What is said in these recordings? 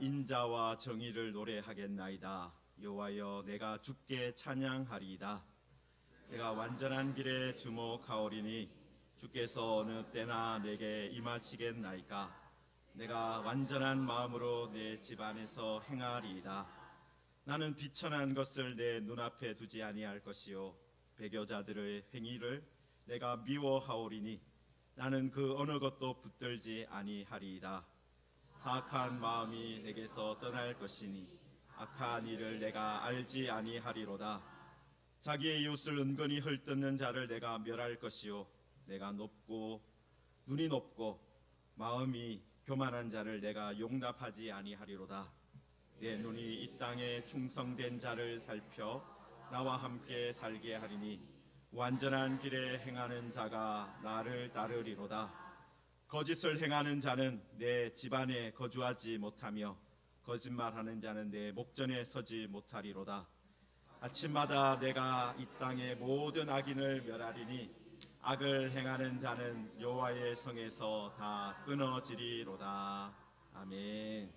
인자와 정의를 노래하겠나이다. 여호와여, 내가 주께 찬양하리이다. 내가 완전한 길에 주목하오리니 주께서 어느 때나 내게 임하시겠나이까. 내가 완전한 마음으로 내 집 안에서 행하리이다. 나는 비천한 것을 내 눈앞에 두지 아니할 것이요 배교자들의 행위를 내가 미워하오리니 나는 그 어느 것도 붙들지 아니하리이다. 사악한 마음이 내게서 떠날 것이니 악한 일을 내가 알지 아니하리로다. 자기의 이웃을 은근히 헐뜯는 자를 내가 멸할 것이요 내가 눈이 높고 마음이 교만한 자를 내가 용납하지 아니하리로다. 내 눈이 이 땅에 충성된 자를 살펴 나와 함께 살게 하리니 완전한 길에 행하는 자가 나를 따르리로다. 거짓을 행하는 자는 내 집안에 거주하지 못하며 거짓말하는 자는 내 목전에 서지 못하리로다. 아침마다 내가 이 땅의 모든 악인을 멸하리니 악을 행하는 자는 여호와의 성에서 다 끊어지리로다. 아멘.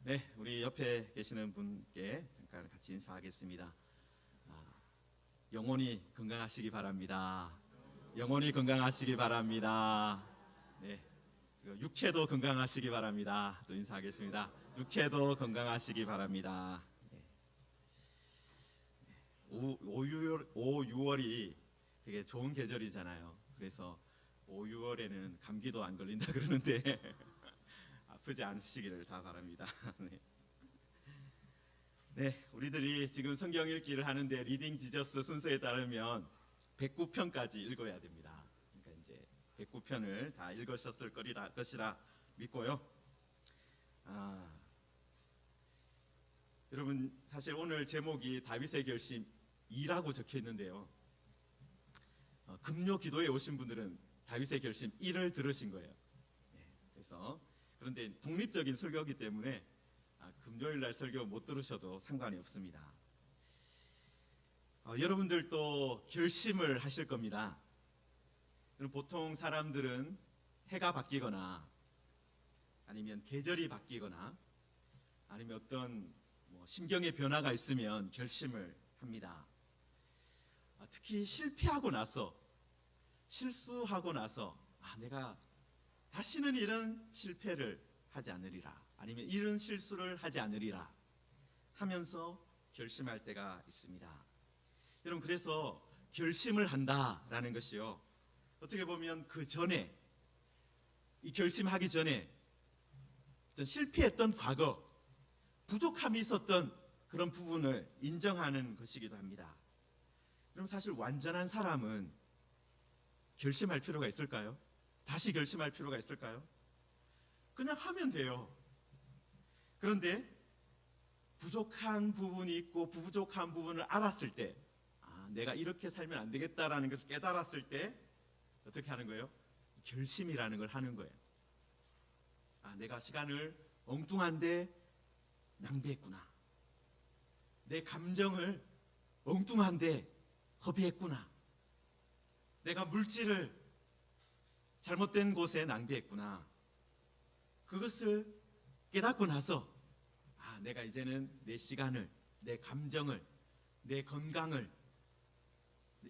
네, 우리 옆에 계시는 분께 잠깐 같이 인사하겠습니다. 영혼이 건강하시기 바랍니다. 영혼이 건강하시기 바랍니다. 네, 육체도 건강하시기 바랍니다. 또 인사하겠습니다. 육체도 건강하시기 바랍니다. 네. 5,6월이 되게 좋은 계절이잖아요. 그래서 5,6월에는 감기도 안 걸린다 그러는데 아프지 않으시기를 다 바랍니다. 네. 네, 우리들이 지금 성경 읽기를 하는데 리딩 지저스 순서에 따르면 109편까지 읽어야 됩니다. 그러니까 이제 109편을 다 읽으셨을 것이라 믿고요. 여러분, 사실 오늘 제목이 다윗의 결심 2라고 적혀 있는데요. 금요 기도에 오신 분들은 다윗의 결심 1을 들으신 거예요. 네, 그런데 독립적인 설교이기 때문에 금요일 날 설교 못 들으셔도 상관이 없습니다. 여러분들도 결심을 하실 겁니다. 보통 사람들은 해가 바뀌거나 아니면 계절이 바뀌거나 아니면 어떤 심경의 변화가 있으면 결심을 합니다. 특히 실수하고 나서 내가 다시는 이런 실패를 하지 않으리라, 아니면 이런 실수를 하지 않으리라 하면서 결심할 때가 있습니다. 여러분, 그래서 결심을 한다라는 것이요, 어떻게 보면 그 전에, 이 결심하기 전에 실패했던 과거, 부족함이 있었던 그런 부분을 인정하는 것이기도 합니다. 그럼 사실 완전한 사람은 결심할 필요가 있을까요? 다시 결심할 필요가 있을까요? 그냥 하면 돼요. 그런데 부족한 부분이 있고 부족한 부분을 알았을 때, 내가 이렇게 살면 안 되겠다라는 것을 깨달았을 때 어떻게 하는 거예요? 결심이라는 걸 하는 거예요. 내가 시간을 엉뚱한데 낭비했구나. 내 감정을 엉뚱한데 허비했구나. 내가 물질을 잘못된 곳에 낭비했구나. 그것을 깨닫고 나서 내가 이제는 내 시간을, 내 감정을, 내 건강을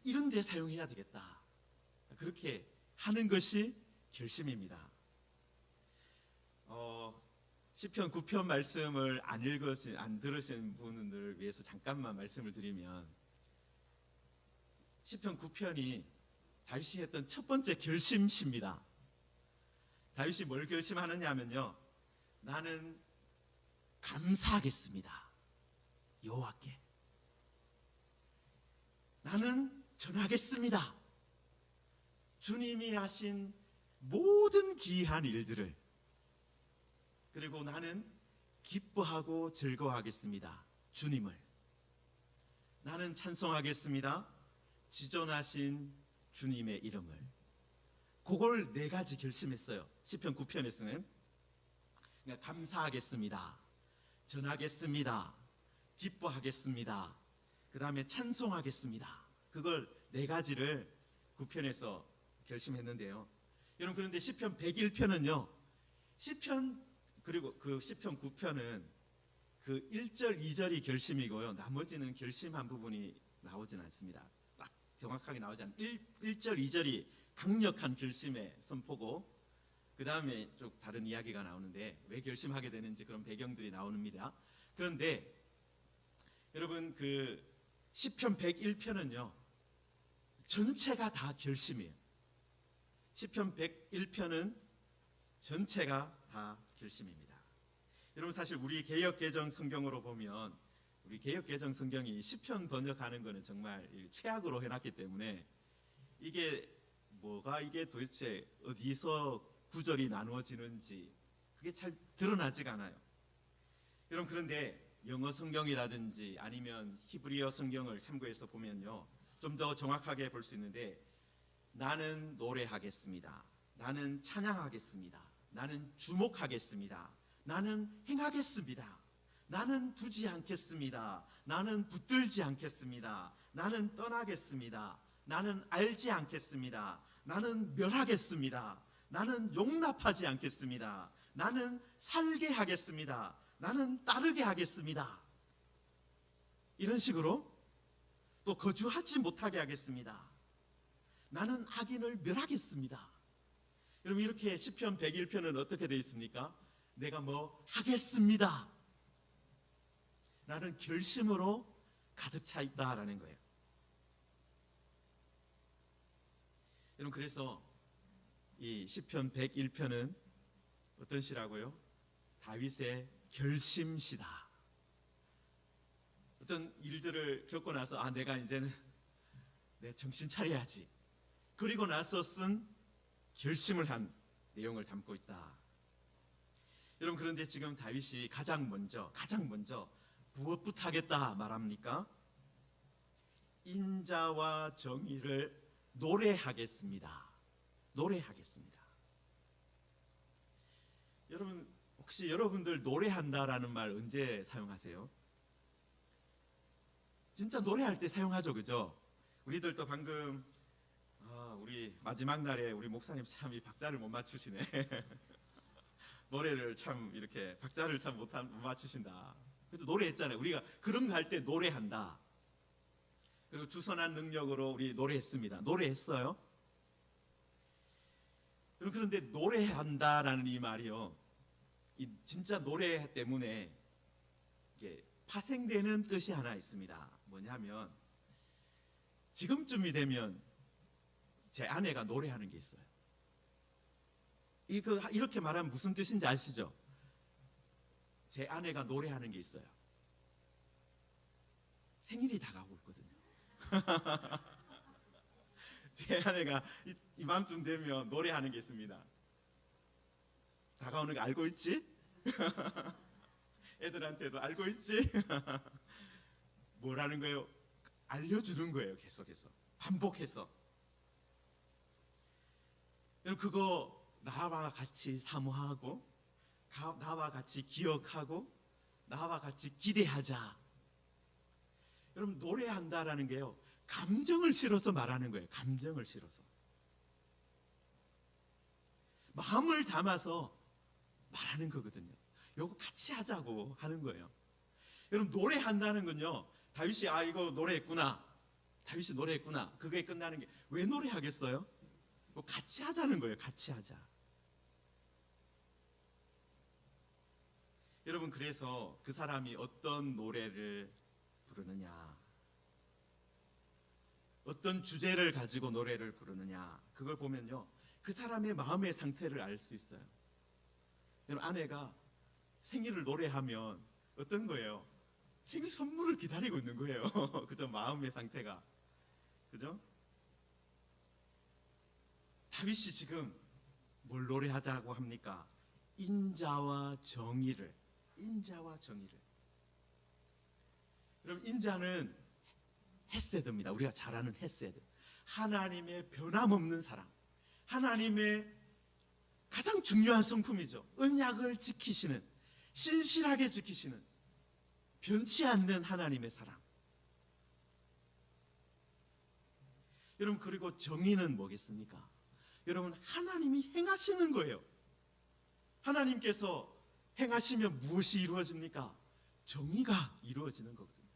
이런 데 사용해야 되겠다. 그렇게 하는 것이 결심입니다. 시편 9편 말씀을 안 들으신 분들을 위해서 잠깐만 말씀을 드리면, 시편 9편이 다윗이 했던 첫 번째 결심시입니다. 다윗이 뭘 결심하느냐 하면요, 나는 감사하겠습니다. 여호와께. 나는 전하겠습니다. 주님이 하신 모든 기이한 일들을. 그리고 나는 기뻐하고 즐거워하겠습니다. 주님을. 나는 찬송하겠습니다. 지존하신 주님의 이름을. 그걸 4가지 결심했어요. 시편 9편에서는. 그러니까 감사하겠습니다. 전하겠습니다. 기뻐하겠습니다. 그 다음에 찬송하겠습니다. 그걸 4가지를 9편에서 결심했는데요. 여러분, 그런데 시편 101편은요 시편 그리고 그 시편 9편은 그 1절, 2절이 결심이고요. 나머지는 결심한 부분이 나오진 않습니다. 딱 정확하게 나오지 않아요. 1절, 2절이 강력한 결심의 선포고 그 다음에 좀 다른 이야기가 나오는데 왜 결심하게 되는지 그런 배경들이 나옵니다. 그런데 여러분 그 시편 101편은요 전체가 다 결심이에요. 시편 101편은 전체가 다 결심입니다. 여러분 사실 우리 개역개정 성경으로 보면 우리 개역개정 성경이 시편 번역하는 거는 정말 최악으로 해놨기 때문에 이게 뭐가 이게 도대체 어디서 구절이 나누어지는지 그게 잘 드러나지가 않아요. 여러분 그런데 영어 성경이라든지 아니면 히브리어 성경을 참고해서 보면요 좀 더 정확하게 볼 수 있는데 나는 노래하겠습니다. 나는 찬양하겠습니다. 나는 주목하겠습니다. 나는 행하겠습니다. 나는 두지 않겠습니다. 나는 붙들지 않겠습니다. 나는 떠나겠습니다. 나는 알지 않겠습니다. 나는 멸하겠습니다. 나는 용납하지 않겠습니다. 나는 살게 하겠습니다. 나는 따르게 하겠습니다. 이런 식으로 또 거주하지 못하게 하겠습니다. 나는 악인을 멸하겠습니다. 여러분 이렇게 시편 101편은 어떻게 되어 있습니까? 내가 뭐 하겠습니다. 라는 결심으로 가득 차 있다라는 거예요. 여러분 그래서 이 시편 101편은 어떤 시라고요? 다윗의 결심시다. 어떤 일들을 겪고 나서 내가 이제는 내 정신 차려야지. 그리고 나서 쓴 결심을 한 내용을 담고 있다. 여러분 그런데 지금 다윗이 가장 먼저 무엇부터 하겠다 말합니까? 인자와 정의를 노래하겠습니다. 노래하겠습니다. 여러분 혹시 여러분들 노래한다라는 말 언제 사용하세요? 진짜 노래할 때 사용하죠, 그죠? 우리들도 방금 우리 마지막 날에 우리 목사님 참 이 박자를 못 맞추시네. 노래를 참 이렇게 박자를 참 못 맞추신다. 그래도 노래했잖아요. 우리가 그런 거 할 때 노래한다. 그리고 주선한 능력으로 우리 노래했습니다. 노래했어요. 그런데 노래한다라는 이 말이요, 이 진짜 노래 때문에 이게 파생되는 뜻이 하나 있습니다. 뭐냐면 지금쯤이 되면 제 아내가 노래하는 게 있어요. 이렇게 말하면 무슨 뜻인지 아시죠? 제 아내가 노래하는 게 있어요. 생일이 다가오고 있거든요. 제 아내가 이맘쯤 되면 노래하는 게 있습니다. 다가오는 거 알고 있지? 애들한테도 알고 있지? 뭐라는 거예요? 알려주는 거예요. 계속해서 반복해서. 여러분 그거 나와 같이 사모하고 나와 같이 기억하고 나와 같이 기대하자. 여러분 노래한다라는 게요 감정을 실어서 말하는 거예요. 감정을 실어서 마음을 담아서 말하는 거거든요. 요거 같이 하자고 하는 거예요. 여러분 노래한다는 건요 다윗이 이거 노래했구나, 다윗이 노래했구나, 그게 끝나는 게 왜 노래하겠어요? 같이 하자는 거예요. 같이 하자. 여러분 그래서 그 사람이 어떤 노래를 부르느냐, 어떤 주제를 가지고 노래를 부르느냐, 그걸 보면요 그 사람의 마음의 상태를 알 수 있어요. 여러분 아내가 생일을 노래하면 어떤 거예요? 생일 선물을 기다리고 있는 거예요. 그죠? 마음의 상태가. 그죠? 다윗이 지금 뭘 노래하자고 합니까? 인자와 정의를. 인자와 정의를. 여러분 인자는 헤세드입니다. 우리가 잘 아는 헤세드. 하나님의 변함없는 사랑. 하나님의 가장 중요한 성품이죠. 언약을 지키시는, 신실하게 지키시는, 변치 않는 하나님의 사랑. 여러분 그리고 정의는 뭐겠습니까? 여러분 하나님이 행하시는 거예요. 하나님께서 행하시면 무엇이 이루어집니까? 정의가 이루어지는 거거든요.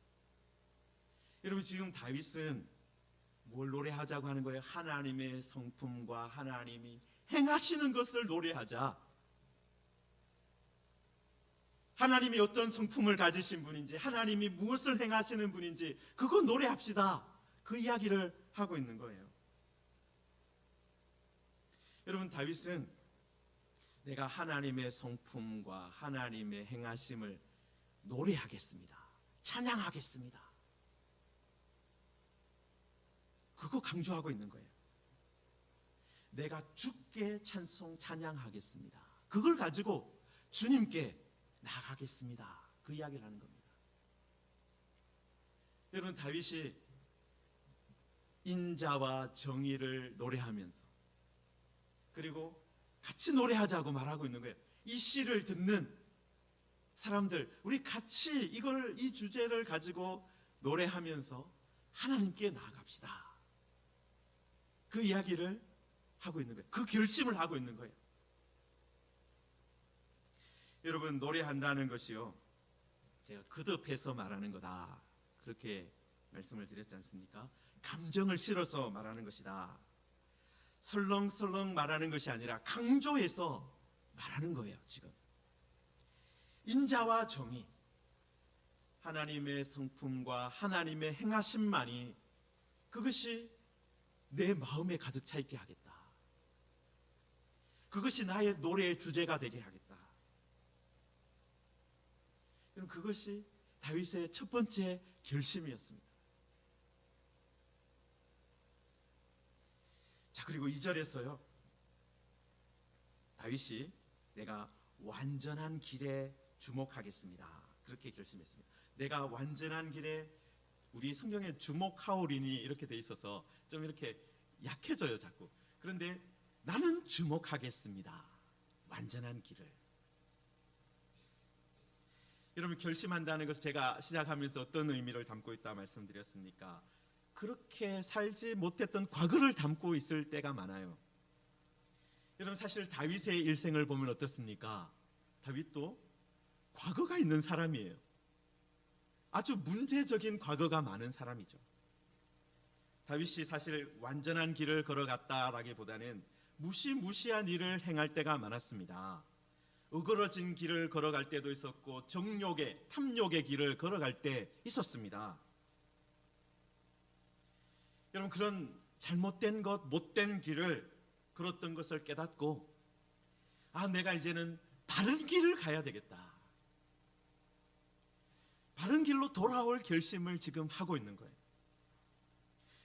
여러분, 지금 다윗은 뭘 노래하자고 하는 거예요? 하나님의 성품과 하나님이 행하시는 것을 노래하자. 하나님이 어떤 성품을 가지신 분인지, 하나님이 무엇을 행하시는 분인지 그거 노래합시다. 그 이야기를 하고 있는 거예요. 여러분, 다윗은 내가 하나님의 성품과 하나님의 행하심을 노래하겠습니다. 찬양하겠습니다. 그거 강조하고 있는 거예요. 내가 주께 찬송 찬양하겠습니다. 그걸 가지고 주님께 나가겠습니다. 그 이야기를 하는 겁니다. 여러분, 다윗이 인자와 정의를 노래하면서 그리고 같이 노래하자고 말하고 있는 거예요. 이 시를 듣는 사람들, 우리 같이 이 주제를 가지고 노래하면서 하나님께 나아갑시다. 그 이야기를 하고 있는 거예요. 그 결심을 하고 있는 거예요. 여러분, 노래한다는 것이요, 제가 거듭해서 말하는 거다, 그렇게 말씀을 드렸지 않습니까? 감정을 실어서 말하는 것이다. 설렁설렁 말하는 것이 아니라 강조해서 말하는 거예요. 지금 인자와 정의, 하나님의 성품과 하나님의 행하심만이, 그것이 내 마음에 가득 차 있게 하겠다. 그것이 나의 노래의 주제가 되게 하겠다. 그것이 다윗의 첫 번째 결심이었습니다. 자, 그리고 2절에서요, 다윗이 내가 완전한 길에 주목하겠습니다, 그렇게 결심했습니다. 내가 완전한 길에, 우리 성경에 주목하오리니 이렇게 돼 있어서 좀 이렇게 약해져요, 자꾸. 그런데 나는 주목하겠습니다. 완전한 길을. 여러분, 결심한다는 것, 제가 시작하면서 어떤 의미를 담고 있다 말씀드렸습니까? 그렇게 살지 못했던 과거를 담고 있을 때가 많아요. 여러분, 사실 다윗의 일생을 보면 어떻습니까? 다윗도 과거가 있는 사람이에요. 아주 문제적인 과거가 많은 사람이죠. 다윗이 사실 완전한 길을 걸어갔다라기보다는 무시무시한 일을 행할 때가 많았습니다. 어그러진 길을 걸어갈 때도 있었고, 정욕의, 탐욕의 길을 걸어갈 때 있었습니다. 여러분, 그런 잘못된 것, 못된 길을 걸었던 것을 깨닫고, 내가 이제는 바른 길을 가야 되겠다, 바른 길로 돌아올 결심을 지금 하고 있는 거예요.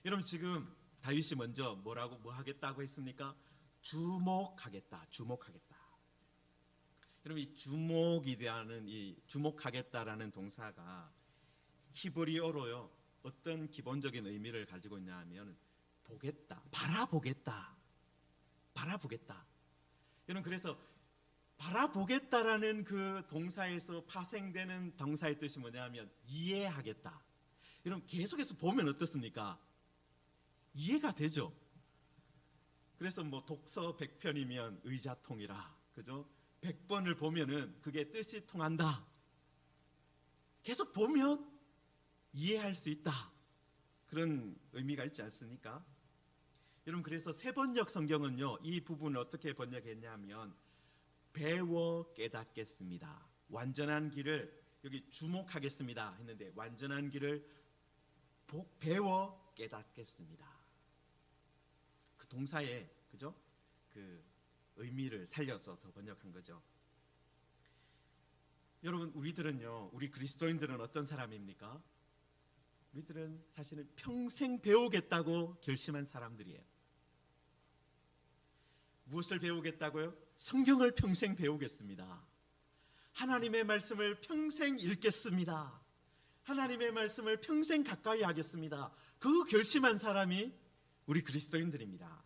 여러분, 지금 다윗이 먼저 뭐 하겠다고 했습니까? 주목하겠다, 주목하겠다. 여러분, 이 주목이라는, 이 주목하겠다라는 동사가 히브리어로요, 어떤 기본적인 의미를 가지고 있냐 하면 보겠다, 바라보겠다, 바라보겠다. 여러분, 그래서 바라보겠다라는 그 동사에서 파생되는 동사의 뜻이 뭐냐 하면 이해하겠다. 여러분, 계속해서 보면 어떻습니까? 이해가 되죠. 그래서 뭐 독서 100편이면 의자통이라, 그죠? 100번을 보면은 그게 뜻이 통한다. 계속 보면 이해할 수 있다, 그런 의미가 있지 않습니까? 여러분, 그래서 세번역 성경은요, 이 부분을 어떻게 번역했냐면 배워 깨닫겠습니다. 완전한 길을, 여기 주목하겠습니다 했는데 완전한 길을 배워 깨닫겠습니다. 그 동사의, 그죠? 그 의미를 살려서 더 번역한 거죠. 여러분, 우리들은요, 우리 그리스도인들은 어떤 사람입니까? 우리들은 사실은 평생 배우겠다고 결심한 사람들이에요. 무엇을 배우겠다고요? 성경을 평생 배우겠습니다. 하나님의 말씀을 평생 읽겠습니다. 하나님의 말씀을 평생 가까이 하겠습니다. 그 결심한 사람이 우리 그리스도인들입니다.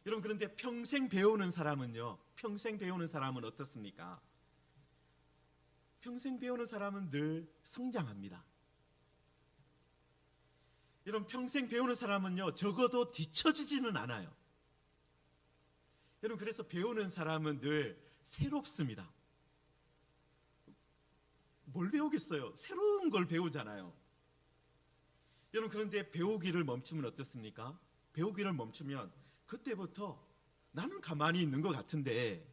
여러분, 그런데 평생 배우는 사람은요, 평생 배우는 사람은 어떻습니까? 평생 배우는 사람은 늘 성장합니다. 여러분, 평생 배우는 사람은요, 적어도 뒤처지지는 않아요. 여러분, 그래서 배우는 사람은 늘 새롭습니다. 뭘 배우겠어요? 새로운 걸 배우잖아요. 여러분, 그런데 배우기를 멈추면 어떻습니까? 배우기를 멈추면 그때부터 나는 가만히 있는 것 같은데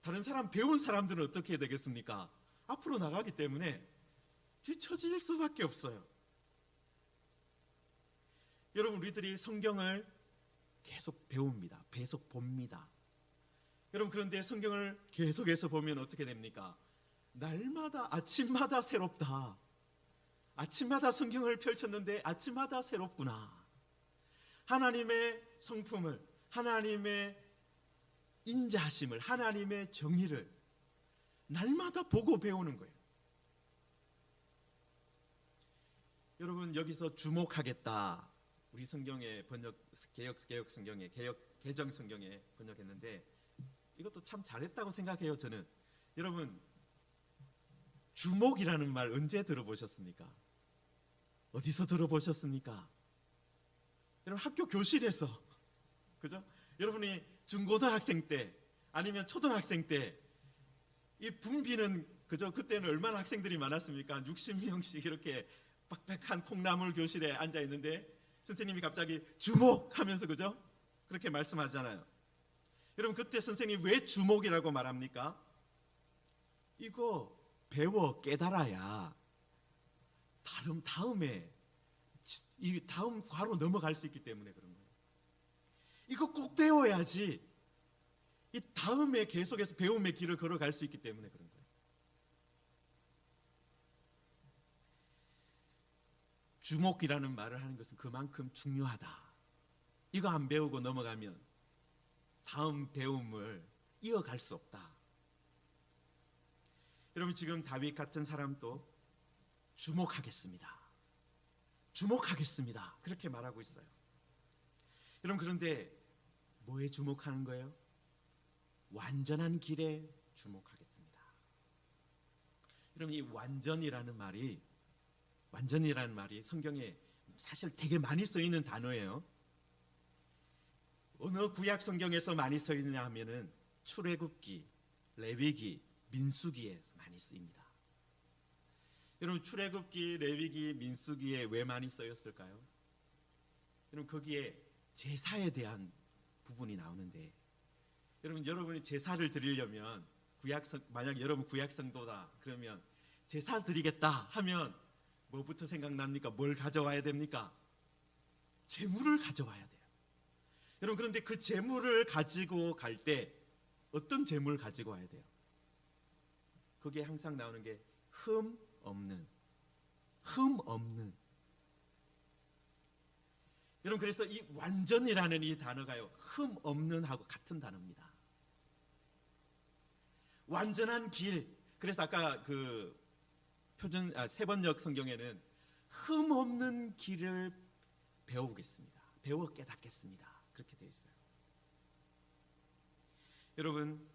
다른 사람, 배운 사람들은 어떻게 되겠습니까? 앞으로 나가기 때문에 뒤처질 수밖에 없어요. 여러분, 우리들이 성경을 계속 배웁니다. 계속 봅니다. 여러분, 그런데 성경을 계속해서 보면 어떻게 됩니까? 날마다, 아침마다 새롭다. 아침마다 성경을 펼쳤는데 아침마다 새롭구나. 하나님의 성품을, 하나님의 인자하심을, 하나님의 정의를 날마다 보고 배우는 거예요. 여러분, 여기서 주목하겠다. 우리 성경에 개혁 성경에, 개정 성경에 번역했는데 이것도 참 잘했다고 생각해요, 저는. 여러분, 주목이라는 말 언제 들어보셨습니까? 어디서 들어보셨습니까? 여러분, 학교 교실에서, 그죠? 여러분이 중고등학생 때 아니면 초등학생 때 이 붐비는, 그죠? 그때는 얼마나 학생들이 많았습니까? 60명씩 이렇게 빡빡한 콩나물 교실에 앉아 있는데 선생님이 갑자기 주목하면서, 그죠? 그렇게 말씀하잖아요. 여러분, 그때 선생님이 왜 주목이라고 말합니까? 이거 배워 깨달아야 다음에 이 다음 과로 넘어갈 수 있기 때문에 그런 거예요. 이거 꼭 배워야지 이 다음에 계속해서 배움의 길을 걸어갈 수 있기 때문에 그런 거예요. 주목이라는 말을 하는 것은 그만큼 중요하다. 이거 안 배우고 넘어가면 다음 배움을 이어갈 수 없다. 여러분, 지금 다윗 같은 사람도 주목하겠습니다. 주목하겠습니다. 그렇게 말하고 있어요. 여러분, 그런데 뭐에 주목하는 거예요? 완전한 길에 주목하겠습니다. 여러분, 이 완전이라는 말이 성경에 사실 되게 많이 쓰이는 단어예요. 어느 구약 성경에서 많이 쓰이느냐 하면은 출애굽기, 레위기, 민수기에 많이 쓰입니다. 여러분, 출애굽기, 레위기, 민수기에 왜 많이 쓰였을까요? 여러분, 거기에 제사에 대한 부분이 나오는데, 여러분이 제사를 드리려면 만약 여러분 구약 성도다 그러면 제사 드리겠다 하면 뭐부터 생각납니까? 뭘 가져와야 됩니까? 제물을 가져와야 돼요. 여러분, 그런데 그 제물을 가지고 갈 때 어떤 제물 가지고 와야 돼요? 거기에 항상 나오는 게 흠 없는. 여러분, 그래서 이 완전이라는 이 단어가요, 흠 없는 하고 같은 단어입니다. 완전한 길. 그래서 아까 그 세번역 성경에는 흠 없는 길을 배우겠습니다. 배워 깨닫겠습니다. 그렇게 되어 있어요. 여러분,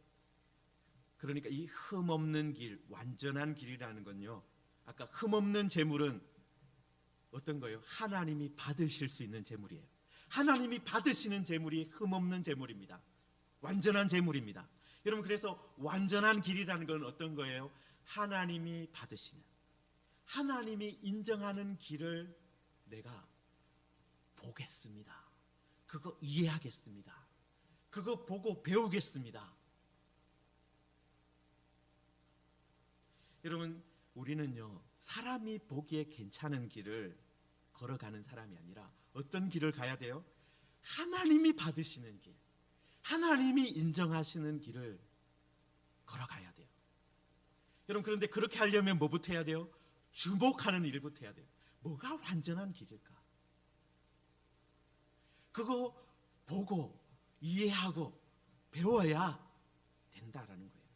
그러니까 이 흠 없는 길, 완전한 길이라는 건요, 아까 흠 없는 제물은 어떤 거예요? 하나님이 받으실 수 있는 제물이에요. 하나님이 받으시는 제물이 흠 없는 제물입니다. 완전한 제물입니다. 여러분, 그래서 완전한 길이라는 건 어떤 거예요? 하나님이 받으시는, 하나님이 인정하는 길을 내가 보겠습니다. 그거 이해하겠습니다. 그거 보고 배우겠습니다. 여러분, 우리는요, 사람이 보기에 괜찮은 길을 걸어가는 사람이 아니라 어떤 길을 가야 돼요? 하나님이 받으시는 길, 하나님이 인정하시는 길을 걸어가야 돼요. 여러분, 그런데 그렇게 하려면 뭐부터 해야 돼요? 주목하는 일부터 해야 돼요. 뭐가 완전한 길일까? 그거 보고 이해하고 배워야 된다라는 거예요.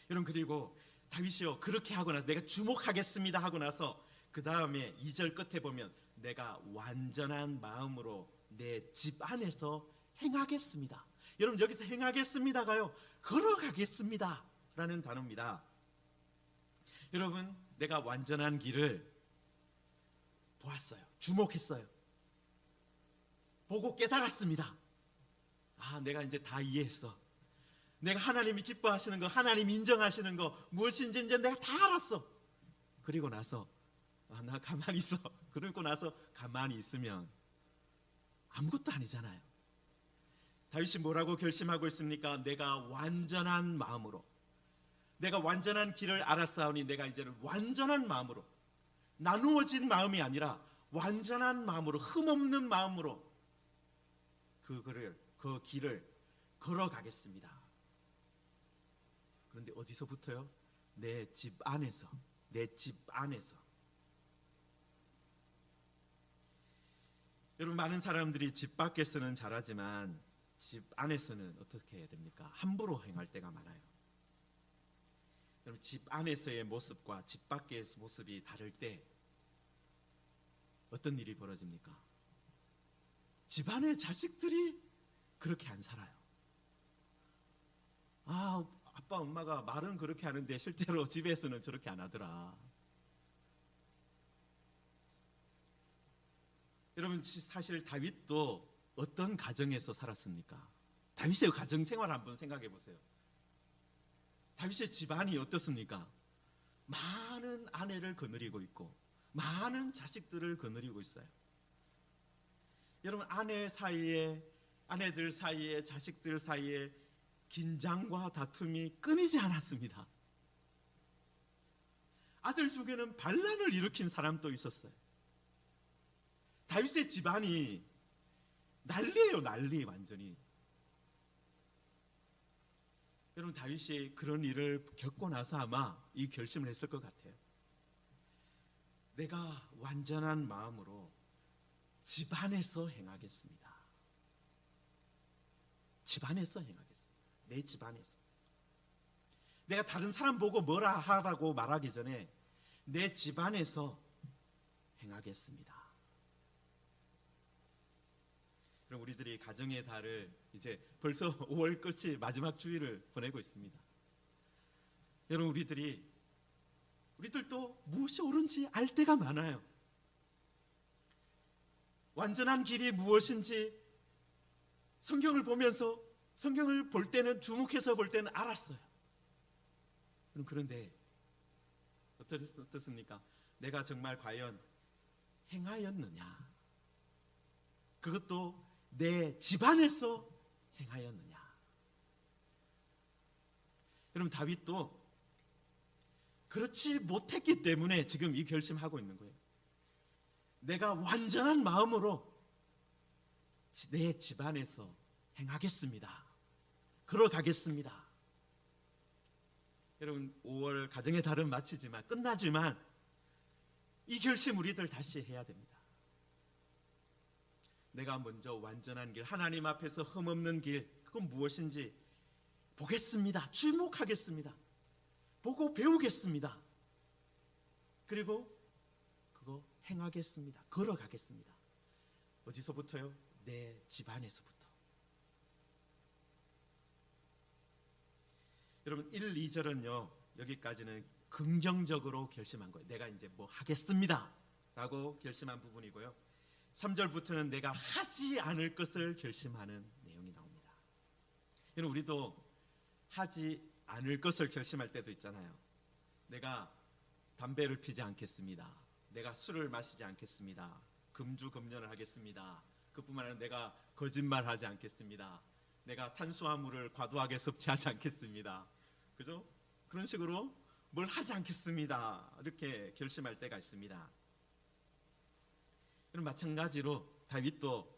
여러분, 그리고 다윗이요, 그렇게 하고 나서 내가 주목하겠습니다 하고 나서 그 다음에 2절 끝에 보면 내가 완전한 마음으로 내 집 안에서 행하겠습니다. 여러분, 여기서 행하겠습니다가요, 걸어가겠습니다 라는 단어입니다. 여러분, 내가 완전한 길을 보았어요. 주목했어요. 보고 깨달았습니다. 아, 내가 이제 다 이해했어. 내가 하나님이 기뻐하시는 거, 하나님 인정하시는 거 무엇인지 이제 내가 다 알았어. 그리고 나서 나 가만히 있어. 그러고 나서 가만히 있으면 아무것도 아니잖아요. 다윗이 뭐라고 결심하고 있습니까? 내가 완전한 마음으로, 내가 완전한 길을 알았사오니 내가 이제는 완전한 마음으로, 나누어진 마음이 아니라 완전한 마음으로, 흠없는 마음으로 그 길을 걸어가겠습니다. 그런데 어디서부터요? 내 집 안에서, 내 집 안에서. 여러분, 많은 사람들이 집 밖에서는 잘하지만 집 안에서는 어떻게 해야 됩니까? 함부로 행할 때가 많아요. 여러분, 집 안에서의 모습과 집 밖의 모습이 다를 때 어떤 일이 벌어집니까? 집 안의 자식들이 그렇게 안 살아요. 아빠 엄마가 말은 그렇게 하는데 실제로 집에서는 저렇게 안 하더라. 여러분, 사실 다윗도 어떤 가정에서 살았습니까? 다윗의 가정 생활 한번 생각해 보세요. 다윗의 집안이 어떻습니까? 많은 아내를 거느리고 있고 많은 자식들을 거느리고 있어요. 여러분, 아내들 사이에, 자식들 사이에 긴장과 다툼이 끊이지 않았습니다. 아들 중에는 반란을 일으킨 사람도 있었어요. 다윗의 집안이 난리예요, 난리. 완전히. 여러분, 다윗이 그런 일을 겪고 나서 아마 이 결심을 했을 것 같아요. 내가 완전한 마음으로 집안에서 행하겠습니다. 집안에서 행하겠습니다. 내 집안에서. 내가 다른 사람 보고 뭐라 하라고 말하기 전에 내 집안에서 행하겠습니다. 그럼 우리들이 가정의 달을 이제 벌써 5월 끝이 마지막 주일을 보내고 있습니다. 여러분, 우리들도 무엇이 옳은지 알 때가 많아요. 완전한 길이 무엇인지 성경을 보면서, 성경을 볼 때는, 주목해서 볼 때는 알았어요. 그런데 어떻습니까? 내가 정말 과연 행하였느냐? 그것도 내 집안에서 행하였느냐? 여러분, 다윗도 그렇지 못했기 때문에 지금 이 결심하고 있는 거예요. 내가 완전한 마음으로 내 집안에서 행하겠습니다. 걸어가겠습니다. 여러분, 5월 가정의 달은 끝나지만 이 결심 우리들 다시 해야 됩니다. 내가 먼저 완전한 길, 하나님 앞에서 흠없는 길, 그건 무엇인지 보겠습니다. 주목하겠습니다. 보고 배우겠습니다. 그리고 그거 행하겠습니다. 걸어가겠습니다. 어디서부터요? 내 집안에서부터. 여러분, 1, 2절은요 여기까지는 긍정적으로 결심한 거예요. 내가 이제 뭐 하겠습니다 라고 결심한 부분이고요, 3절부터는 내가 하지 않을 것을 결심하는 내용이 나옵니다. 여러분, 우리도 하지 않을 것을 결심할 때도 있잖아요. 내가 담배를 피지 않겠습니다. 내가 술을 마시지 않겠습니다. 금주금연을 하겠습니다. 그뿐만 아니라 내가 거짓말하지 않겠습니다. 내가 탄수화물을 과도하게 섭취하지 않겠습니다. 그죠? 그런 식으로 뭘 하지 않겠습니다. 이렇게 결심할 때가 있습니다. 그럼 마찬가지로 다윗도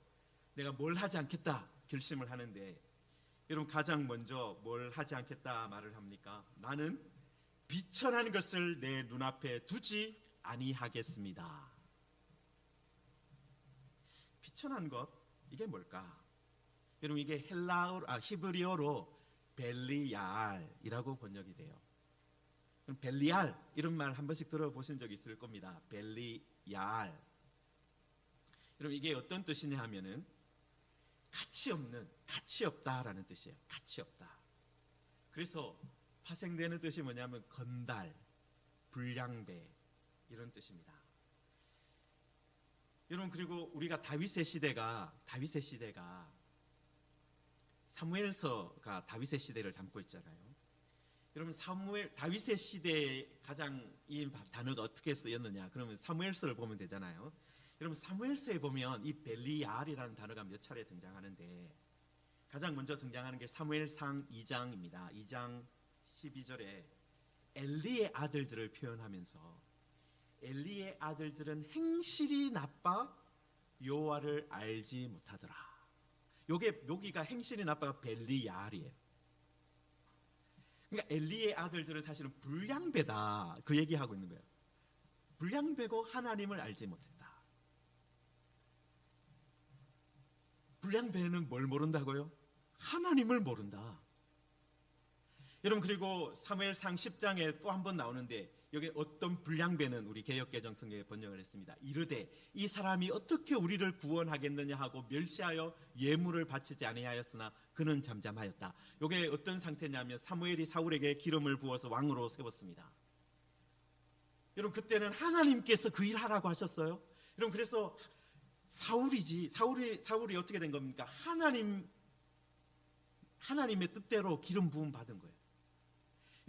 내가 뭘 하지 않겠다 결심을 하는데, 여러분, 가장 먼저 뭘 하지 않겠다 말을 합니까? 나는 비천한 것을 내 눈앞에 두지 아니하겠습니다. 비천한 것, 이게 뭘까? 여러분, 이게 히브리어로 벨리얄이라고 번역이 돼요. 그럼 벨리얄, 이런 말 한 번씩 들어보신 적 있을 겁니다. 벨리얄. 여러분, 이게 어떤 뜻이냐 하면은 가치 없는, 가치 없다라는 뜻이에요. 가치 없다. 그래서 파생되는 뜻이 뭐냐면 건달, 불량배, 이런 뜻입니다. 여러분, 그리고 우리가 다윗의 시대가 사무엘서가 다윗의 시대를 담고 있잖아요. 여러분 다윗의 시대에 가장 이 단어가 어떻게 쓰였느냐? 그러면 사무엘서를 보면 되잖아요. 여러분 사무엘서에 보면 이 벨리알이라는 단어가 몇 차례 등장하는데 가장 먼저 등장하는 게 사무엘상 2장입니다. 2장 12절에 엘리의 아들들을 표현하면서 엘리의 아들들은 행실이 나빠 여호와를 알지 못하더라. 여기가 행실이 나빠가 벨리알이에요. 그러니까 엘리의 아들들은 사실은 불량배다 그 얘기하고 있는 거예요. 불량배고 하나님을 알지 못했다. 불량배는 뭘 모른다고요? 하나님을 모른다. 여러분 그리고 사무엘상 10장에 또 한 번 나오는데 여기 어떤 불량배는 우리 개역개정 성경에 번역을 했습니다. 이르되 이 사람이 어떻게 우리를 구원하겠느냐 하고 멸시하여 예물을 바치지 아니하였으나 그는 잠잠하였다. 이게 어떤 상태냐면 사무엘이 사울에게 기름을 부어서 왕으로 세웠습니다. 여러분 그때는 하나님께서 그 일 하라고 하셨어요. 여러분 그래서 사울이 어떻게 된 겁니까? 하나님의 뜻대로 기름 부음 받은 거예요.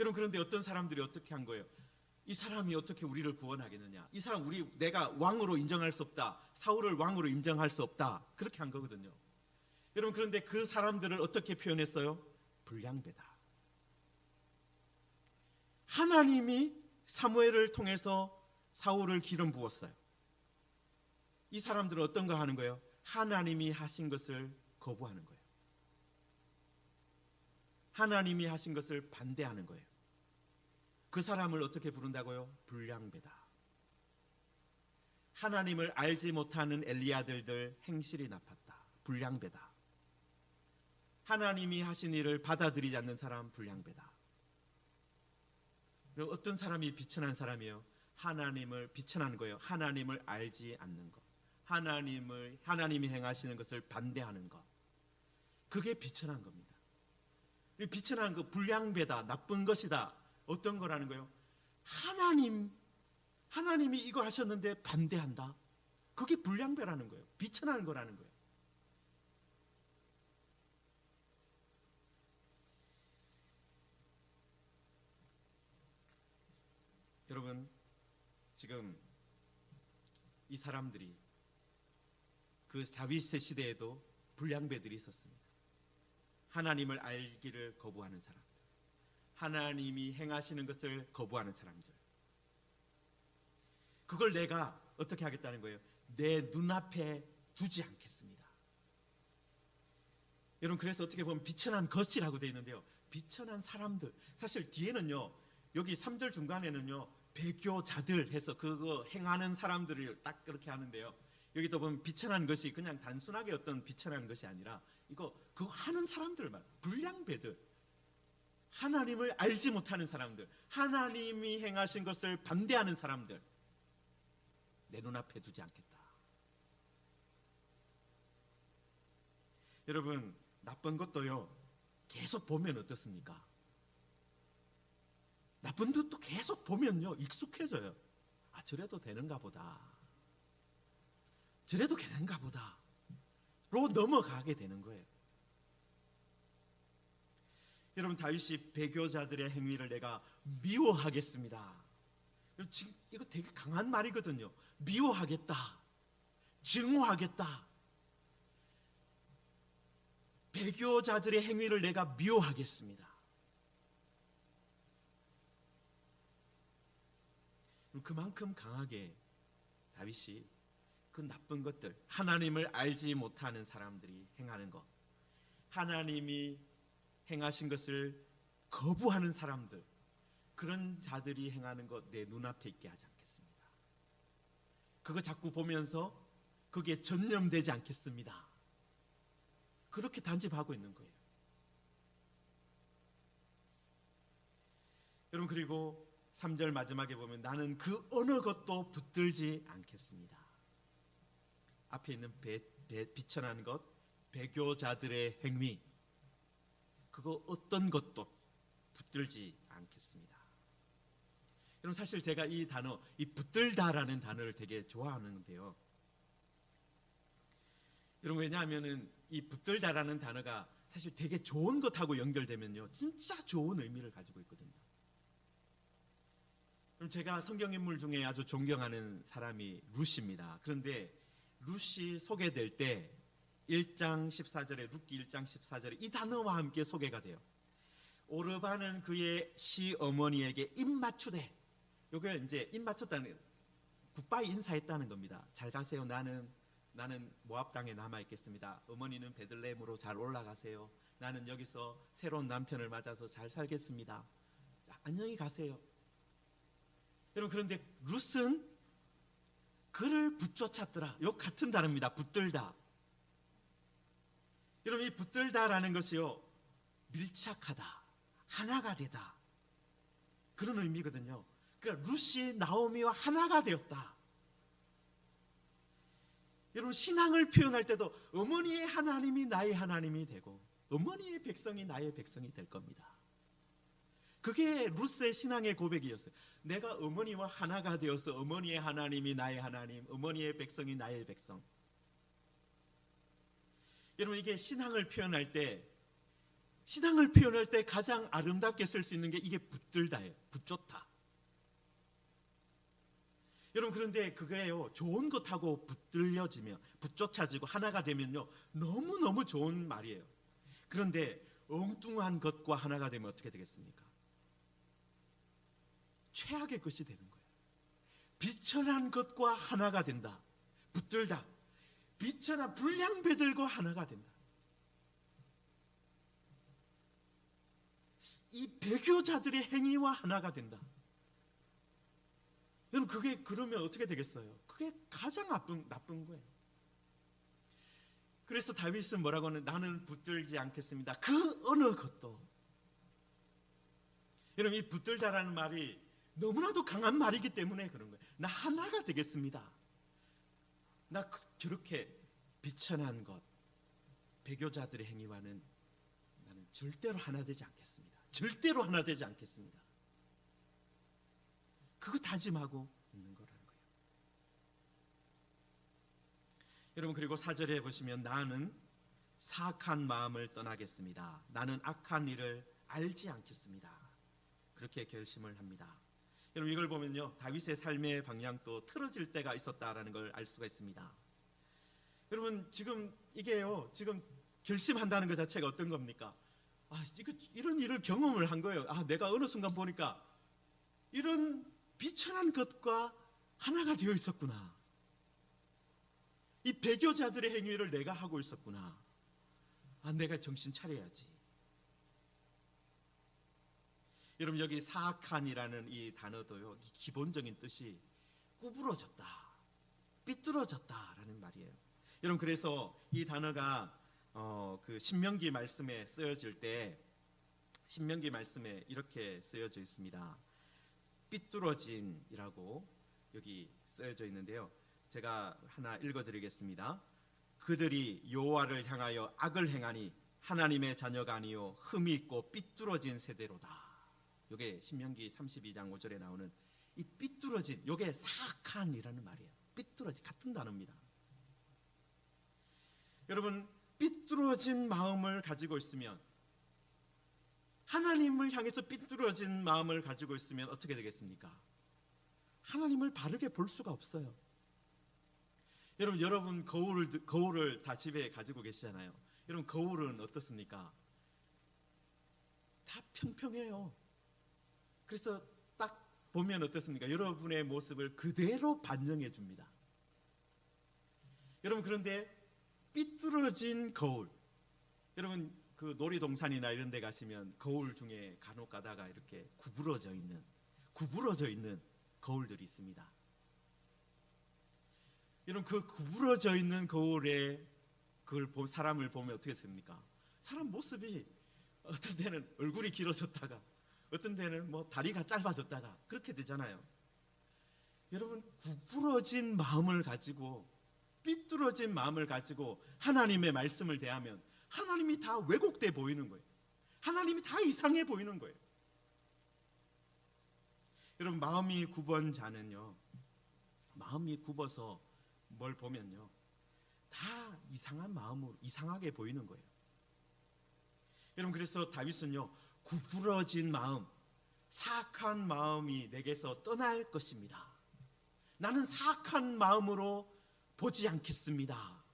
여러분 그런데 어떤 사람들이 어떻게 한 거예요? 이 사람이 어떻게 우리를 구원하겠느냐? 이 사람 내가 왕으로 인정할 수 없다. 사울을 왕으로 인정할 수 없다. 그렇게 한 거거든요. 여러분 그런데 그 사람들을 어떻게 표현했어요? 불량배다. 하나님이 사무엘을 통해서 사울을 기름 부었어요. 이 사람들은 어떤 거 하는 거예요? 하나님이 하신 것을 거부하는 거예요. 하나님이 하신 것을 반대하는 거예요. 그 사람을 어떻게 부른다고요? 불량배다. 하나님을 알지 못하는 엘리 아들들 행실이 나빴다. 불량배다. 하나님이 하신 일을 받아들이지 않는 사람 불량배다. 그리고 어떤 사람이 비천한 사람이에요? 하나님을 비천한 거예요. 하나님을 알지 않는 것. 하나님이 행하시는 것을 반대하는 것. 그게 비천한 겁니다. 비천한 거 불량배다. 나쁜 것이다. 어떤 거라는 거예요? 하나님이 이거 하셨는데 반대한다. 그게 불량배라는 거예요. 비천한 거라는 거예요. 여러분 지금 이 사람들이 그 다윗의 시대에도 불량배들이 있었습니다. 하나님을 알기를 거부하는 사람들, 하나님이 행하시는 것을 거부하는 사람들. 그걸 내가 어떻게 하겠다는 거예요? 내 눈앞에 두지 않겠습니다. 여러분 그래서 어떻게 보면 비천한 것이라고 되어 있는데요, 비천한 사람들, 사실 뒤에는요 여기 3절 중간에는요 배교자들 해서 그거 행하는 사람들을 딱 그렇게 하는데요, 여기도 보면 비천한 것이 그냥 단순하게 어떤 비천한 것이 아니라 그거 하는 사람들만, 불량배들, 하나님을 알지 못하는 사람들, 하나님이 행하신 것을 반대하는 사람들, 내 눈앞에 두지 않겠다. 여러분 나쁜 것도요 계속 보면 어떻습니까? 나쁜 것도 계속 보면요 익숙해져요. 아 저래도 되는가 보다, 저래도 되는가 보다 로 넘어가게 되는 거예요. 여러분 다윗이 배교자들의 행위를 내가 미워하겠습니다. 지금 이거 되게 강한 말이거든요. 미워하겠다, 증오하겠다. 배교자들의 행위를 내가 미워하겠습니다. 그만큼 강하게 다윗이 그 나쁜 것들, 하나님을 알지 못하는 사람들이 행하는 것, 하나님이 행하신 것을 거부하는 사람들, 그런 자들이 행하는 것 내 눈앞에 있게 하지 않겠습니다. 그거 자꾸 보면서 거기에 전념되지 않겠습니다. 그렇게 단집하고 있는 거예요. 여러분 그리고 3절 마지막에 보면 나는 그 어느 것도 붙들지 않겠습니다. 앞에 있는 비천한 것, 배교자들의 행위, 그거 어떤 것도 붙들지 않겠습니다. 여러분 사실 제가 이 단어, 이 붙들다라는 단어를 되게 좋아하는데요. 여러분 왜냐하면은 이 붙들다라는 단어가 사실 되게 좋은 것하고 연결되면요 진짜 좋은 의미를 가지고 있거든요. 그럼 제가 성경 인물 중에 아주 존경하는 사람이 룻입니다. 그런데 룻이 소개될 때 1장 14절에 룻기 1장 14절에 이 단어와 함께 소개가 돼요. 오르바는 그의 시어머니에게 입맞추되, 요게 이제 입맞췄다는 굿바이 인사했다는 겁니다. 잘 가세요. 나는 모압 땅에 남아 있겠습니다. 어머니는 베들레헴으로 잘 올라가세요. 나는 여기서 새로운 남편을 맞아서 잘 살겠습니다. 자, 안녕히 가세요. 여러분, 그런데 룻은 그를 붙쫓았더라. 요 같은 단어입니다. 붙들다. 여러분, 이 붙들다라는 것이요 밀착하다, 하나가 되다, 그런 의미거든요. 그러니까 룻이 나오미와 하나가 되었다. 여러분, 신앙을 표현할 때도 어머니의 하나님이 나의 하나님이 되고 어머니의 백성이 나의 백성이 될 겁니다. 그게 룻의 신앙의 고백이었어요. 내가 어머니와 하나가 되어서 어머니의 하나님이 나의 하나님, 어머니의 백성이 나의 백성. 여러분, 이게 신앙을 표현할 때 가장 아름답게 쓸 수 있는 게 이게 붙들다예요. 붙쫓다. 여러분, 그런데 그게요 좋은 것하고 붙들려지면, 붙쫓아지고 하나가 되면요 너무너무 좋은 말이에요. 그런데 엉뚱한 것과 하나가 되면 어떻게 되겠습니까? 최악의 것이 되는 거예요. 비천한 것과 하나가 된다. 붙들다. 비천한 불량배들과 하나가 된다. 이 배교자들의 행위와 하나가 된다. 여러분, 그게 그러면 어떻게 되겠어요? 그게 가장 나쁜 거예요. 그래서 다윗은 뭐라고 하는, 나는 붙들지 않겠습니다. 그 어느 것도. 여러분, 이 붙들다라는 말이 너무나도 강한 말이기 때문에 그런 거예요. 나 하나가 되겠습니다. 나 저렇게 비천한 것, 배교자들의 행위와는 나는 절대로 하나 되지 않겠습니다. 절대로 하나 되지 않겠습니다. 그거 다짐하고 있는 거라는 거예요. 여러분, 그리고 4절에 보시면 나는 사악한 마음을 떠나겠습니다. 나는 악한 일을 알지 않겠습니다. 그렇게 결심을 합니다. 여러분, 이걸 보면요 다윗의 삶의 방향도 틀어질 때가 있었다라는 걸 알 수가 있습니다. 여러분, 지금 이게요 지금 결심한다는 것 자체가 어떤 겁니까? 이런 일을 경험을 한 거예요. 내가 어느 순간 보니까 이런 비천한 것과 하나가 되어 있었구나. 이 배교자들의 행위를 내가 하고 있었구나. 내가 정신 차려야지. 여러분, 여기 사악한이라는 이 단어도요 기본적인 뜻이 구부러졌다, 삐뚤어졌다라는 말이에요. 여러분, 그래서 이 단어가 그 신명기 말씀에 쓰여질 때 신명기 말씀에 이렇게 쓰여져 있습니다. 삐뚤어진이라고 여기 쓰여져 있는데요. 제가 하나 읽어드리겠습니다. 그들이 여호와를 향하여 악을 행하니 하나님의 자녀가 아니요 흠이 있고 삐뚤어진 세대로다. 이게 신명기 32장 5절에 나오는 이 삐뚤어진, 이게 사악한이라는 말이에요. 삐뚤어진, 같은 단어입니다. 여러분, 삐뚤어진 마음을 가지고 있으면, 하나님을 향해서 삐뚤어진 마음을 가지고 있으면 어떻게 되겠습니까? 하나님을 바르게 볼 수가 없어요. 여러분 거울을 다 집에 가지고 계시잖아요. 여러분, 거울은 어떻습니까? 다 평평해요. 그래서 딱 보면 어떻습니까? 여러분의 모습을 그대로 반영해 줍니다. 여러분, 그런데 삐뚤어진 거울, 여러분 그 놀이동산이나 이런 데 가시면 거울 중에 간혹 가다가 이렇게 구부러져 있는 거울들이 있습니다. 여러분, 그 구부러져 있는 거울에 사람을 보면 어떻게 됩니까? 사람 모습이 어떤 데는 얼굴이 길어졌다가 어떤 데는 뭐 다리가 짧아졌다가 그렇게 되잖아요. 여러분, 구부러진 마음을 가지고, 삐뚤어진 마음을 가지고 하나님의 말씀을 대하면 하나님이 다 왜곡돼 보이는 거예요. 하나님이 다 이상해 보이는 거예요. 여러분, 마음이 굽은 자는요, 마음이 굽어서 뭘 보면요, 다 이상한 마음으로 이상하게 보이는 거예요. 여러분, 그래서 다윗은요, 구부러진 마음, 사악한 마음이 내게서 떠날 것입니다. 나는 사악한 마음으로 보지 않겠습니다.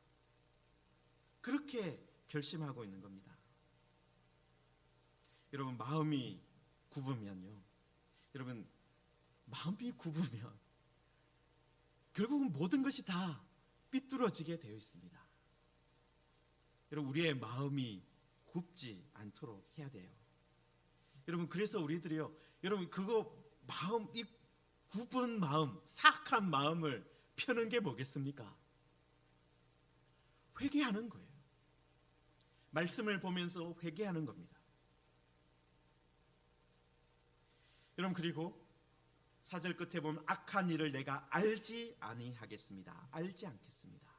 그렇게 결심하고 있는 겁니다. 여러분, 마음이 굽으면요, 여러분, 마음이 굽으면 결국은 모든 것이 다 삐뚤어지게 되어 있습니다. 여러분, 우리의 마음이 굽지 않도록 해야 돼요. 여러분, 그래서 우리들이요, 여러분, 그거 마음, 이 굽은 마음, 사악한 마음을 펴는 게 뭐겠습니까? 회개하는 거예요. 말씀을 보면서 회개하는 겁니다. 여러분, 그리고 4절 끝에 보면 악한 일을 내가 알지 아니하겠습니다. 알지 않겠습니다.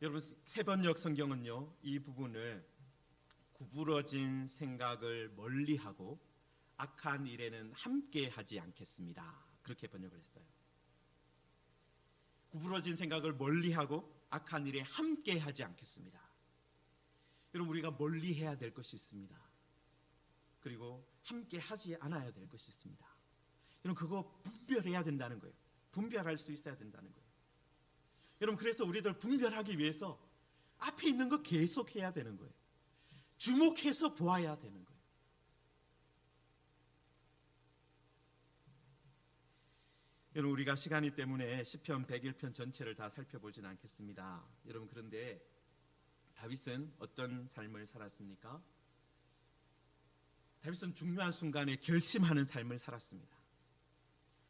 여러분, 세번역 성경은요, 이 부분을 구부러진 생각을 멀리하고 악한 일에는 함께 하지 않겠습니다. 그렇게 번역을 했어요. 구부러진 생각을 멀리하고 악한 일에 함께 하지 않겠습니다. 여러분, 우리가 멀리해야 될 것이 있습니다. 그리고 함께 하지 않아야 될 것이 있습니다. 여러분, 그거 분별해야 된다는 거예요. 분별할 수 있어야 된다는 거예요. 여러분, 그래서 우리들 분별하기 위해서 앞에 있는 거 계속 해야 되는 거예요. 주목해서 보아야 되는 거예요. 여러분, 우리가 시간이 때문에 시편 101편 전체를 다 살펴보지는 않겠습니다. 여러분, 그런데 다윗은 어떤 삶을 살았습니까? 다윗은 중요한 순간에 결심하는 삶을 살았습니다.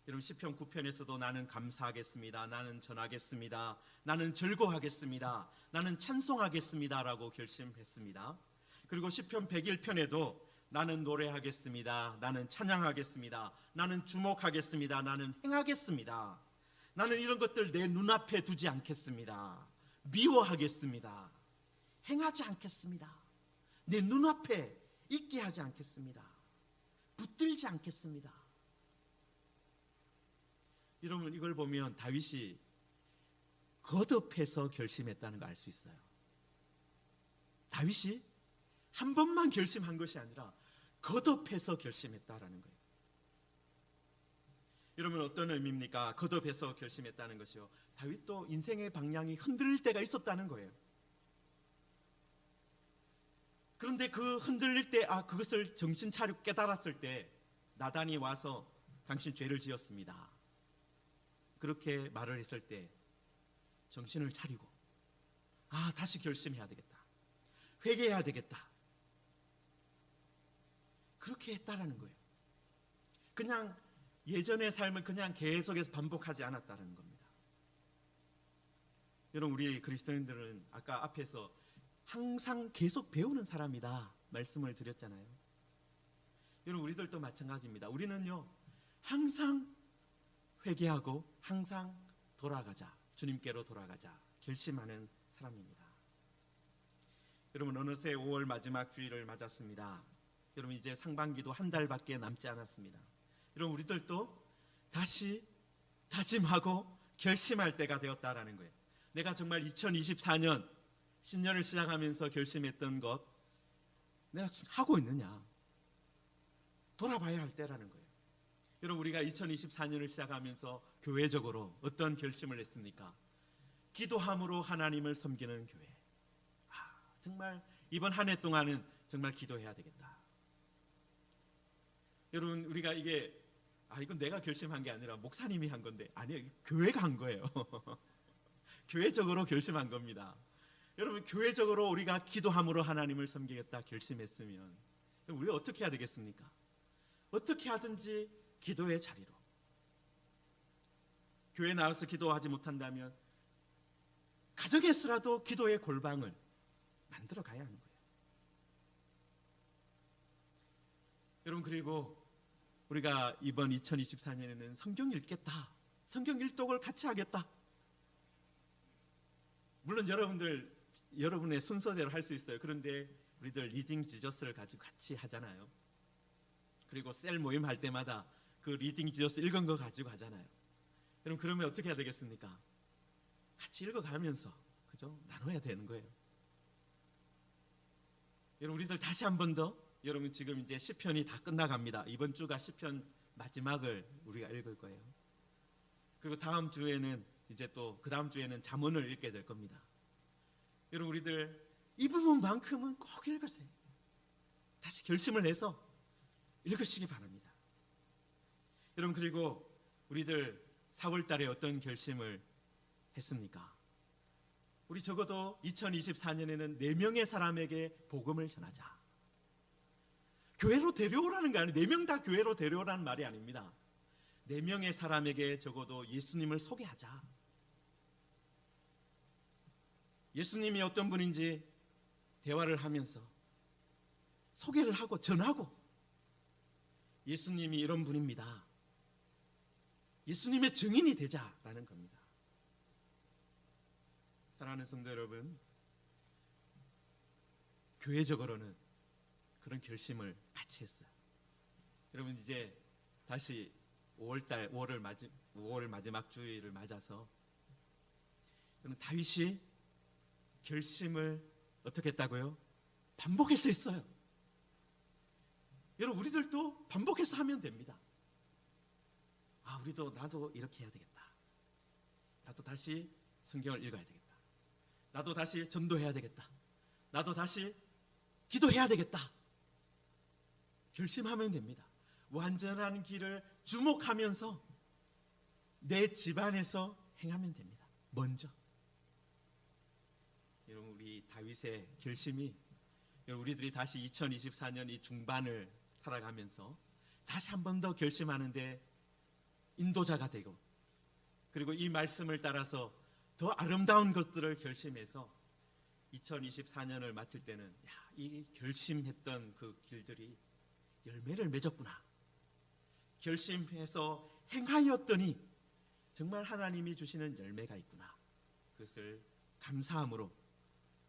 여러분, 시편 9편에서도 나는 감사하겠습니다, 나는 전하겠습니다, 나는 즐거워하겠습니다, 나는 찬송하겠습니다 라고 결심했습니다. 그리고 시편 101편에도 나는 노래하겠습니다, 나는 찬양하겠습니다, 나는 주목하겠습니다, 나는 행하겠습니다, 나는 이런 것들 내 눈앞에 두지 않겠습니다, 미워하겠습니다, 행하지 않겠습니다, 내 눈앞에 있게 하지 않겠습니다, 붙들지 않겠습니다. 여러분, 이걸 보면 다윗이 거듭해서 결심했다는 걸 알 수 있어요. 다윗이 한 번만 결심한 것이 아니라 거듭해서 결심했다라는 거예요. 여러분, 어떤 의미입니까? 거듭해서 결심했다는 것이요, 다윗도 인생의 방향이 흔들릴 때가 있었다는 거예요. 그런데 그 흔들릴 때, 그것을 정신 차리고 깨달았을 때 나단이 와서 당신 죄를 지었습니다, 그렇게 말을 했을 때 정신을 차리고 다시 결심해야 되겠다, 회개해야 되겠다, 그렇게 했다라는 거예요. 그냥 예전의 삶을 그냥 계속해서 반복하지 않았다는 겁니다. 여러분, 우리 그리스도인들은 아까 앞에서 항상 계속 배우는 사람이다 말씀을 드렸잖아요. 여러분, 우리들도 마찬가지입니다. 우리는요, 항상 회개하고 항상 돌아가자, 주님께로 돌아가자 결심하는 사람입니다. 여러분, 어느새 5월 마지막 주일을 맞았습니다. 여러분, 이제 상반기도 한 달밖에 남지 않았습니다. 여러분, 우리들도 다시 다짐하고 결심할 때가 되었다라는 거예요. 내가 정말 2024년 신년을 시작하면서 결심했던 것 내가 하고 있느냐, 돌아봐야 할 때라는 거예요. 여러분, 우리가 2024년을 시작하면서 교회적으로 어떤 결심을 했습니까? 기도함으로 하나님을 섬기는 교회. 정말 이번 한 해 동안은 정말 기도해야 되겠다. 여러분, 우리가 이건 내가 결심한 게 아니라 목사님이 한 건데, 아니요, 교회가 한 거예요. 교회적으로 결심한 겁니다. 여러분, 교회적으로 우리가 기도함으로 하나님을 섬기겠다 결심했으면 우리가 어떻게 해야 되겠습니까? 어떻게 하든지 기도의 자리로, 교회 나와서 기도하지 못한다면 가정에서라도 기도의 골방을 만들어 가야 하는 거예요. 여러분, 그리고 우리가 이번 2024년에는 성경 읽겠다, 성경 일독을 같이 하겠다. 물론 여러분의 순서대로 할 수 있어요. 그런데 우리들 리딩 지저스를 가지고 같이 하잖아요. 그리고 셀 모임 할 때마다 그 리딩 지저스 읽은 거 가지고 하잖아요. 여러분, 그러면 어떻게 해야 되겠습니까? 같이 읽어가면서, 그죠? 나눠야 되는 거예요. 여러분, 우리들 다시 한 번 더, 여러분 지금 이제 시편이 다 끝나갑니다. 이번 주가 시편 마지막을 우리가 읽을 거예요. 그리고 다음 주에는 이제 또 그 다음 주에는 잠언을 읽게 될 겁니다. 여러분, 우리들 이 부분만큼은 꼭 읽으세요. 다시 결심을 해서 읽으시기 바랍니다. 여러분, 그리고 우리들 4월 달에 어떤 결심을 했습니까? 우리 적어도 2024년에는 4명의 사람에게 복음을 전하자. 교회로 데려오라는 게 아니에요. 4명 다 교회로 데려오라는 말이 아닙니다. 4명의 사람에게 적어도 예수님을 소개하자. 예수님이 어떤 분인지 대화를 하면서 소개를 하고 전하고, 예수님이 이런 분입니다, 예수님의 증인이 되자라는 겁니다. 사랑하는 성도 여러분, 교회적으로는 그런 결심을 같이 했어요. 여러분, 이제 다시 5월 마지막 주일을 맞아서 여러분, 다윗이 결심을 어떻게 했다고요? 반복해서 했어요. 여러분, 우리들도 반복해서 하면 됩니다. 나도 이렇게 해야 되겠다. 나도 다시 성경을 읽어야 되겠다. 나도 다시 전도해야 되겠다. 나도 다시 기도해야 되겠다. 결심하면 됩니다. 완전한 길을 주목하면서 내 집안에서 행하면 됩니다. 먼저. 여러분, 우리 다윗의 결심이, 우리들이 다시 2024년 이 중반을 살아가면서 다시 한 번 더 결심하는데 인도자가 되고, 그리고 이 말씀을 따라서 더 아름다운 것들을 결심해서 2024년을 마칠 때는 이 결심했던 그 길들이 열매를 맺었구나, 결심해서 행하였더니 정말 하나님이 주시는 열매가 있구나, 그것을 감사함으로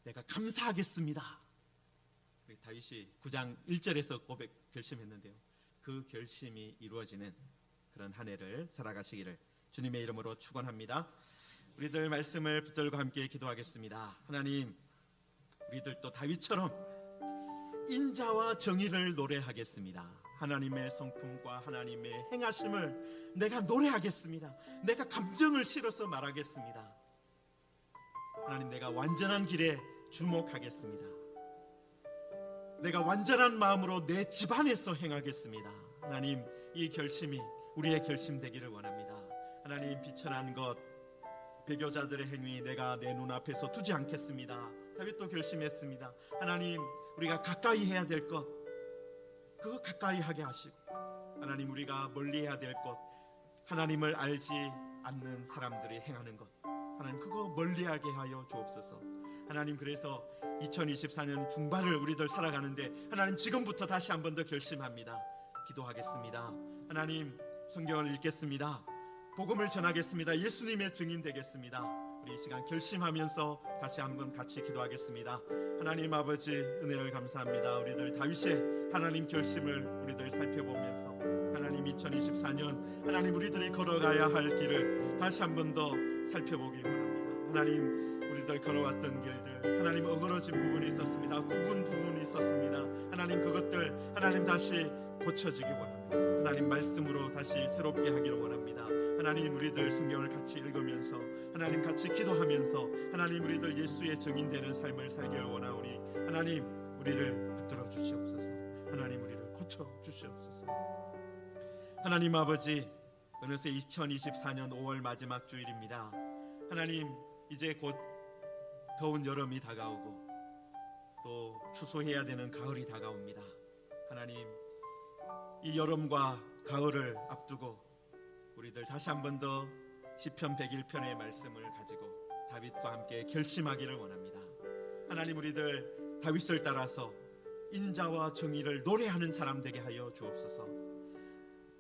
내가 감사하겠습니다. 다윗이 9장 1절에서 결심했는데요, 그 결심이 이루어지는 그런 한 해를 살아가시기를 주님의 이름으로 축원합니다. 우리들 말씀을 붙들고 함께 기도하겠습니다. 하나님, 우리들도 다윗처럼 인자와 정의를 노래하겠습니다. 하나님의 성품과 하나님의 행하심을 내가 노래하겠습니다. 내가 감정을 실어서 말하겠습니다. 하나님, 내가 완전한 길에 주목하겠습니다. 내가 완전한 마음으로 내 집안에서 행하겠습니다. 하나님, 이 결심이 우리의 결심 되기를 원합니다. 하나님, 비천한 것, 배교자들의 행위 내가 내 눈앞에서 두지 않겠습니다. 다윗도 결심했습니다. 하나님, 우리가 가까이 해야 될 것, 그거 가까이 하게 하시고, 하나님, 우리가 멀리 해야 될 것, 하나님을 알지 않는 사람들이 행하는 것, 하나님, 그거 멀리하게 하여 주옵소서. 하나님, 그래서 2024년 중반을 우리들 살아가는데 하나님, 지금부터 다시 한 번 더 결심합니다. 기도하겠습니다. 하나님, 성경을 읽겠습니다. 복음을 전하겠습니다. 예수님의 증인 되겠습니다. 우리 이 시간 결심하면서 다시 한번 같이 기도하겠습니다. 하나님 아버지, 은혜를 감사합니다. 우리들 다윗의 하나님 결심을 우리들 살펴보면서 하나님, 2024년 하나님, 우리들이 걸어가야 할 길을 다시 한 번 더 살펴보기 원합니다. 하나님, 우리들 걸어왔던 길들, 하나님, 어그러진 부분이 있었습니다. 굽은 부분이 있었습니다. 하나님, 그것들 하나님 다시 고쳐지기 원합니다. 하나님, 말씀으로 다시 새롭게 하기를 원합니다. 하나님, 우리들 성경을 같이 읽으면서 하나님 같이 기도하면서 하나님, 우리들 예수의 증인되는 삶을 살기를 원하오니 하나님, 우리를 붙들어 주시옵소서. 하나님, 우리를 고쳐 주시옵소서. 하나님 아버지, 어느새 2024년 5월 마지막 주일입니다. 하나님, 이제 곧 더운 여름이 다가오고 또 추수해야 되는 가을이 다가옵니다. 하나님, 이 여름과 가을을 앞두고 우리들 다시 한 번 더 시편 101편의 말씀을 가지고 다윗과 함께 결심하기를 원합니다. 하나님, 우리들 다윗을 따라서 인자와 정의를 노래하는 사람 되게 하여 주옵소서.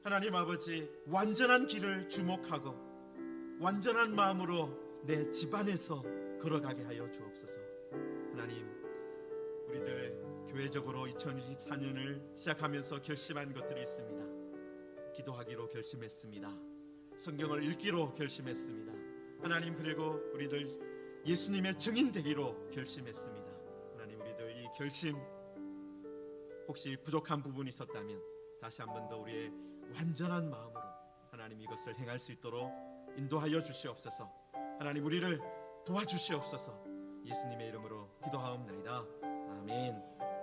하나님 아버지, 완전한 길을 주목하고 완전한 마음으로 내 집안에서 걸어가게 하여 주옵소서. 하나님, 우리들 교회적으로 2024년을 시작하면서 결심한 것들이 있습니다. 기도하기로 결심했습니다. 성경을 읽기로 결심했습니다. 하나님, 그리고 우리들 예수님의 증인 되기로 결심했습니다. 하나님, 우리들 이 결심 혹시 부족한 부분이 있었다면 다시 한 번 더 우리의 완전한 마음으로 하나님 이것을 행할 수 있도록 인도하여 주시옵소서. 하나님, 우리를 도와주시옵소서. 예수님의 이름으로 기도하옵나이다. 아멘.